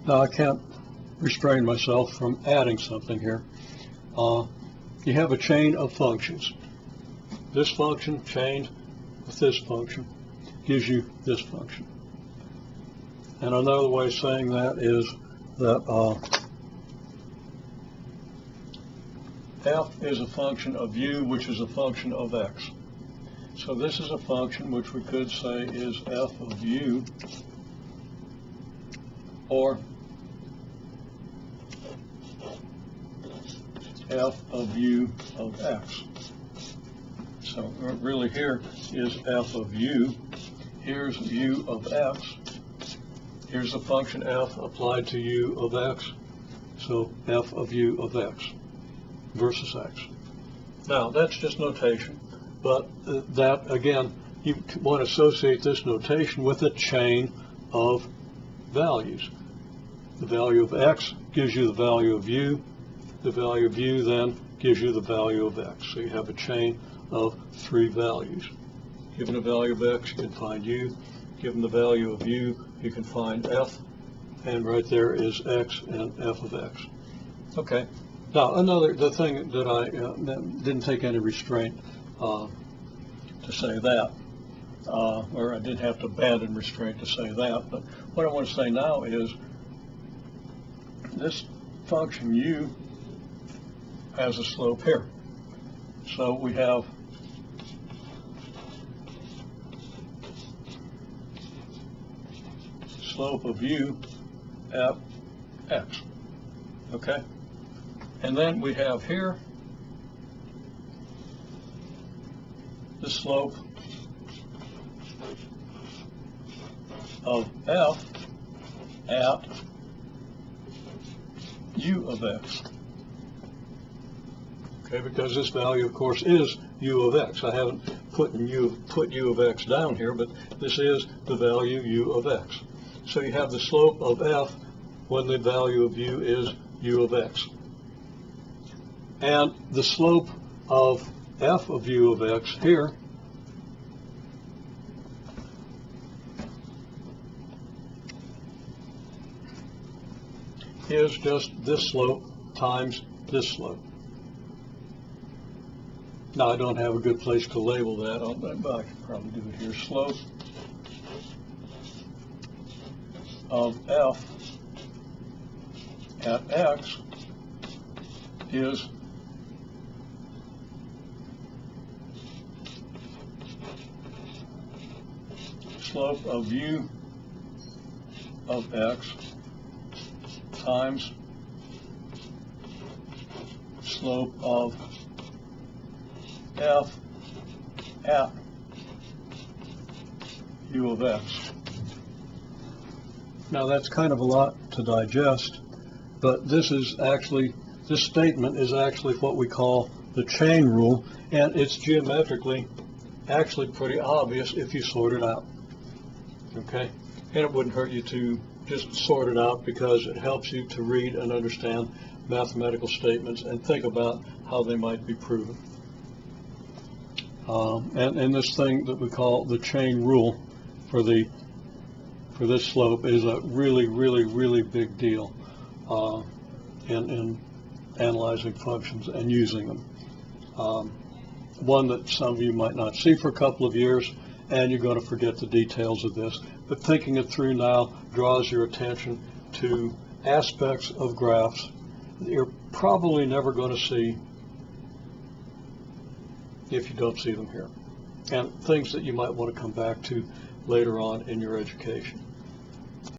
Now I can't restrain myself from adding something here. You have a chain of functions. This function chained with this function gives you this function. And another way of saying that is that f is a function of u, which is a function of x. So this is a function which we could say is f of u, or f of u of x. So really here is f of u. Here's u of x. Here's the function f applied to u of x. So f of u of x versus x. Now that's just notation, but that again, you want to associate this notation with a chain of values. The value of x gives you the value of u. The value of u then gives you the value of x. So you have a chain of 3 values. Given the value of x, you can find u. Given the value of u, you can find f. And right there is x and f of x. Okay. Now the thing that I didn't take any restraint to say that, or I didn't have to abandon restraint to say that, but what I want to say now is this function u has a slope here. So we have slope of u at x. Okay? And then we have here the slope of f at u of x. Okay, because this value, of course, is u of x. I haven't put u of x down here, but this is the value u of x. So you have the slope of f when the value of u is u of x. And the slope of f of u of x here is just this slope times this slope. Now I don't have a good place to label that, but I can probably do it here. Slope of f at x is slope of u of x times slope of f at u of x. Now that's kind of a lot to digest, but this statement is actually what we call the chain rule, and it's geometrically actually pretty obvious if you sort it out. Okay? And it wouldn't hurt you to just sort it out because it helps you to read and understand mathematical statements and think about how they might be proven. And this thing that we call the chain rule for this slope is a really, really, really big deal in analyzing functions and using them. One that some of you might not see for a couple of years, and you're going to forget the details of this. But thinking it through now draws your attention to aspects of graphs that you're probably never going to see if you don't see them here, and things that you might want to come back to later on in your education.